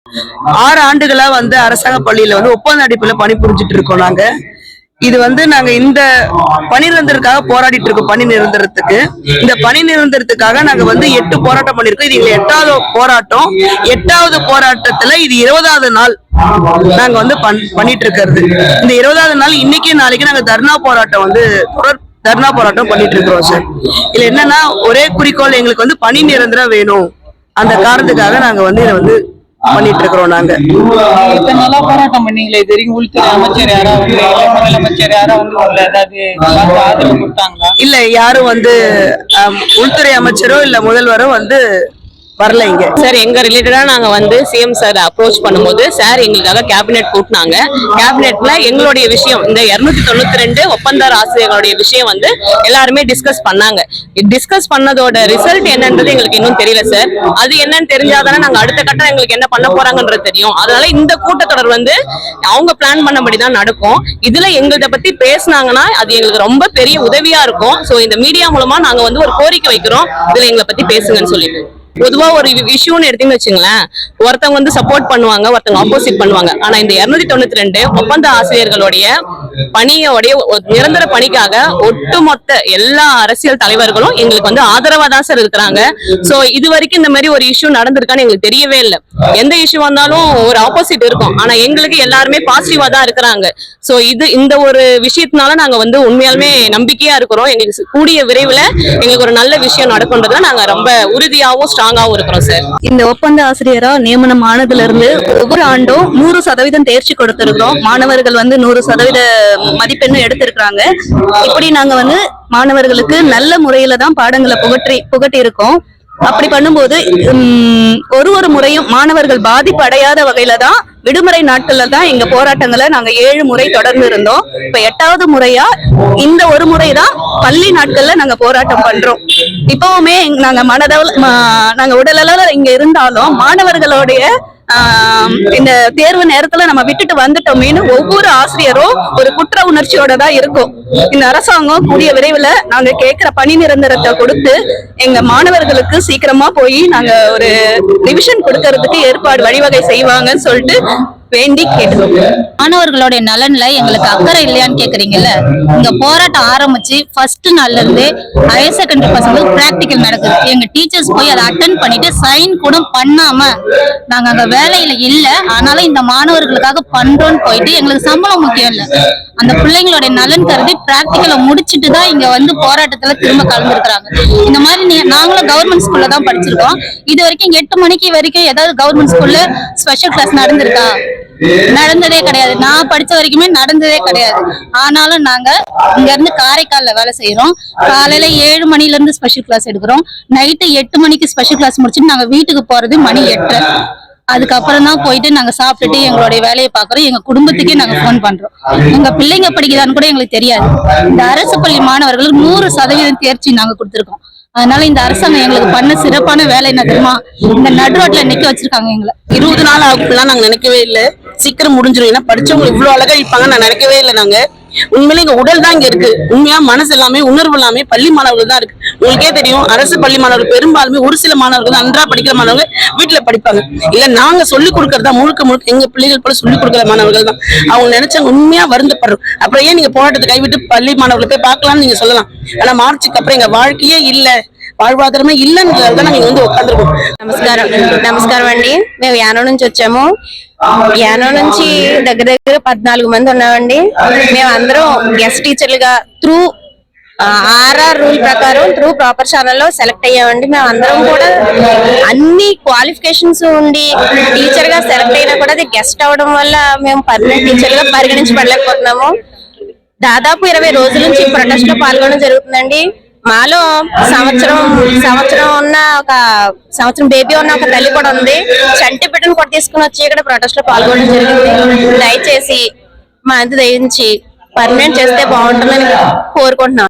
6 ஆண்டுகளா அரசாங்க பள்ளியில ஒப்பந்த அடிப்படையில பணிபுரிஞ்சிட்டு இருக்கோம் நாங்க. இது நாங்க இந்த பணி நிரந்தரத்துக்காக போராடிட்டு இருக்கோம். பணி நிரந்தரத்துக்கு இந்த பணி நிரந்தரத்துக்காக நாங்க 8 போராட்டம் பண்ணிருக்கோம். இது 8வது போராட்டம். 8வது போராட்டத்துல இது 20வது நாள் நாங்க பண்ணிட்டு இருக்கிறது. இந்த 20வது நாள் இன்னைக்கு நாளைக்கு நாங்க தர்ணா போராட்டம் தர்ணா போராட்டம் பண்ணிட்டு இருக்கிறோம் சார். இதுல என்னன்னா ஒரே குறிக்கோள், எங்களுக்கு பணி நிரந்தரம் வேணும். அந்த காரணத்துக்காக நாங்க இதை பண்ணிட்டு இருக்கிறோம். நாங்க நல்லா போராட்டம் பண்ணீங்களே, இது வரைக்கும் உள்துறை அமைச்சர் யாராவது முதலமைச்சர் யாராவது ஆதரவு கொடுத்தாங்களா? இல்ல, யாரும் உள்துறை அமைச்சரோ இல்ல முதல்வரோ வரல இங்க சார். எங்க ரிலேட்டடா நாங்க சிஎம் சார் அப்ரோச் பண்ணும்போது சார் எங்களுக்காக கேபினெட் கூட்டினாங்க. கேபினெட்ல எங்களுடைய விஷயம், இந்த 292 ஒப்பந்தார் ஆசிரியர்களுடைய விஷயம் எல்லாருமே டிஸ்கஸ் பண்ணாங்க. டிஸ்கஸ் பண்ணதோட ரிசல்ட் என்னன்றது எங்களுக்கு இன்னும் தெரியல சார். அது என்னன்னு தெரிஞ்சாதானே நாங்க அடுத்த கட்டம் எங்களுக்கு என்ன பண்ண போறாங்கன்றது தெரியும். அதனால இந்த கூட்டத்தொடர் அவங்க பிளான் பண்ணபடிதான் நடக்கும். இதுல எங்கள்கிட்ட பத்தி பேசினாங்கன்னா அது எங்களுக்கு ரொம்ப பெரிய உதவியா இருக்கும். சோ இந்த மீடியா மூலமா நாங்க ஒரு கோரிக்கை வைக்கிறோம், இதுல எங்களை பத்தி பேசுங்கன்னு சொல்லிட்டு. பொதுவா ஒரு இஷ்யூன்னு எடுத்தீங்கன்னு வச்சுங்களேன், ஒருத்தவங்க சப்போர்ட் பண்ணுவாங்க, ஒருத்தவங்க ஆப்போசிட் பண்ணுவாங்க. ஆனா இந்த 292 ஒப்பந்த ஆசிரியர்களுடைய பணியோடைய நிரந்தர பணிக்காக ஒட்டுமொத்த எல்லா அரசியல் தலைவர்களும் எங்களுக்கு ஆதரவா தான் சார் இருக்கிறாங்க. சோ இது வரைக்கும் இந்த மாதிரி ஒரு இஷ்யூ நடந்திருக்கான்னு எங்களுக்கு தெரியவே இல்லை. எந்த இஷ்யூ வந்தாலும் ஒரு ஆப்போசிட் இருக்கும், ஆனா எங்களுக்கு எல்லாருமே பாசிட்டிவா தான் இருக்கிறாங்க. சோ இந்த ஒரு விஷயத்தினால நாங்க உண்மையாலுமே நம்பிக்கையா இருக்கிறோம். எங்களுக்கு கூடிய விரைவில் எங்களுக்கு ஒரு நல்ல விஷயம் நடக்கும்ன்றதுல நாங்க ரொம்ப உறுதியாகவும் ஸ்ட்ராங்காவும் இருக்கிறோம் சார். இந்த ஒப்பந்த ஆசிரியரா நியமனம் ஆனதுல இருந்து ஒவ்வொரு ஆண்டும் 100% தேர்ச்சி கொடுத்திருக்கிறோம். மாணவர்கள் 100% மதிப்பெண்ணு எடுத்திருக்கிறாங்க. இப்படி நாங்க மாணவர்களுக்கு நல்ல முறையில தான் பாடங்களை புகட்டி இருக்கோம். அப்படி பண்ணும்போது ஒரு முறையும் மாணவர்கள் பாதிப்பு அடையாத வகையில தான் விடுமுறை நாட்கள்ல தான் எங்க போராட்டங்களை நாங்க 7 முறை தொடர்ந்து இருந்தோம். இப்ப 8வது முறையா இந்த ஒரு முறைதான் பள்ளி நாட்கள்ல நாங்க போராட்டம் பண்றோம். இப்பவுமே நாங்க உடலளவுல இங்க இருந்தாலும் மாணவர்களுடைய இந்த தேர்வு நேரத்துல நம்ம விட்டுட்டு வந்துட்டோமேனு ஒவ்வொரு ஆசிரியரும் ஒரு குற்ற உணர்ச்சியோட தான் இருக்கும். இந்த அரசாங்கம் கூடிய விரைவில் நாங்க கேட்கிற பணி நிரந்தரத்தை கொடுத்து எங்க மாணவர்களுக்கு சீக்கிரமா போய் நாங்க ஒரு ரிவிஷன் கொடுக்கறதுக்கு வழிவகை செய்வாங்கன்னு சொல்லிட்டு வேண்டி கேட்டுக்கோங்க. மாணவர்களுடைய நலன்ல எங்களுக்கு அக்கறை இல்லையான்னு கேக்குறீங்கல்ல, இங்க போராட்டம் ஆரம்பிச்சு ஃபர்ஸ்ட் நாள்ல இருந்து ஹையர் செகண்டரி பசங்களுக்கு பிராக்டிக்கல் நடக்குது. எங்க டீச்சர்ஸ் போய் அதை அட்டென்ட் பண்ணிட்டு சைன் கூட பண்ணாம நாங்க அங்க வேலையில இல்ல, ஆனாலும் இந்த மாணவர்களுக்காக பண்றோம்னு போயிட்டு எங்களுக்கு சம்பளம் முக்கியம் இல்ல, அந்த பிள்ளைங்களுடைய நலன் கருதி பிராக்டிக்கலை முடிச்சுட்டு தான் இங்க போராட்டத்துல திரும்ப கலந்துருக்காங்க. இந்த மாதிரி நாங்களும் கவர்மெண்ட் ஸ்கூல்ல தான் படிச்சிருக்கோம். இது வரைக்கும் 8 மணிக்கு வரைக்கும் ஏதாவது கவர்மெண்ட் ஸ்கூல்ல ஸ்பெஷல் கிளாஸ் நடந்திருக்கா? நடந்ததே கிடையாது. நான் படிச்ச வரைக்குமே நடந்ததே கிடையாது. ஆனாலும் நாங்க இங்க இருந்து காரைக்கால்ல வேலை செய்யறோம். காலையில 7 மணில இருந்து ஸ்பெஷல் கிளாஸ் எடுக்கிறோம். நைட்டு 8 மணிக்கு ஸ்பெஷல் கிளாஸ் முடிச்சுட்டு நாங்க வீட்டுக்கு போறது மணி 8. அதுக்கப்புறம் தான் போயிட்டு நாங்க சாப்பிட்டுட்டு எங்களுடைய வேலையை பாக்குறோம். எங்க குடும்பத்துக்கே நாங்க போன் பண்றோம். எங்க பிள்ளைங்க படிக்குதான்னு கூட எங்களுக்கு தெரியாது. இந்த அரசு பள்ளி மாணவர்களுக்கு 100% தேர்ச்சி நாங்க கொடுத்திருக்கோம். அதனால இந்த அரசாங்கம் எங்களுக்கு பண்ண சிறப்பான வேலை என்ன தெரியுமா, இந்த நடுரோட்ல நிக்க வச்சிருக்காங்க. எங்களை 20 நாள் ஆகுலாம் நாங்க நினைக்கவே இல்லை. சீக்கிரம் முடிஞ்சிடும். ஏன்னா படிச்சவங்க இவ்வளவு அழகா இருப்பாங்க நான் நினைக்கவே இல்லை. நாங்க உண்மையிலே எங்க உடல் தான் இங்க இருக்கு. உண்மையா மனசு எல்லாமே உணர்வு எல்லாமே பள்ளி மாணவர்கள் தான் இருக்கு. உங்களுக்கே தெரியும், அரசு பள்ளி மாணவர்கள் பெரும்பாலுமே ஒரு சில மாணவர்கள் நன்றா படிக்கிற மாணவர்கள் வீட்டுல படிப்பாங்க. இல்ல நாங்க சொல்லிக் கொடுக்கறதா முழுக்க எங்க பிள்ளைகள் போல சொல்லிக் கொடுக்குற மாணவர்கள் தான். அவங்க நினைச்சாங்க உண்மையா வருந்தப்படுறோம். அப்புறம் ஏன் நீங்க போராட்டத்தை கைவிட்டு பள்ளி மாணவர்களை போய் பார்க்கலாம்னு நீங்க சொல்லலாம். ஆனா மார்ச்சுக்கு அப்புறம் எங்க வாழ்க்கையே இல்ல, வாழ்வாதாరమే ఇల్లన్నదాన మేము ఉక్కందరు. నమస్కారం అండి. మేము యానం నుంచి వచ్చాము. యానం నుంచి దగ్గర 14 మంది ఉన్నామండి. మేము అందరం గెస్ట్ టీచర్లుగా త్రూ ఆర్ఆర్ రూల్ ప్రకారం త్రూ ప్రాపర్ ఛానల్లో సెలెక్ట్ అయ్యామండి. మేము అందరం కూడా అన్ని క్వాలిఫికేషన్స్ ఉండి టీచర్ గా సెలెక్ట్ అయినా కూడా అది గెస్ట్ అవడం వల్ల మేము పర్మనెంట్ టీచర్ గా పరిగణించబడలేకపోతున్నాము. దాదాపు 20 రోజుల నుంచి ప్రొటెస్ట్ లో పాల్గొనడం జరుగుతుందండి. మాలో సంవత్సరం ఉన్న ఒక సంవత్సరం బేబీ ఉన్న ఒక తల్లి కూడా ఉంది. చంటి బిడ్డను కూడా తీసుకుని వచ్చి ఇక్కడ ప్రొటెస్ట్ లో పాల్గొనడం జరిగింది. దయచేసి మా అంత దయించి పర్మనెంట్ చేస్తే బాగుంటుందని కోరుకుంటున్నాం.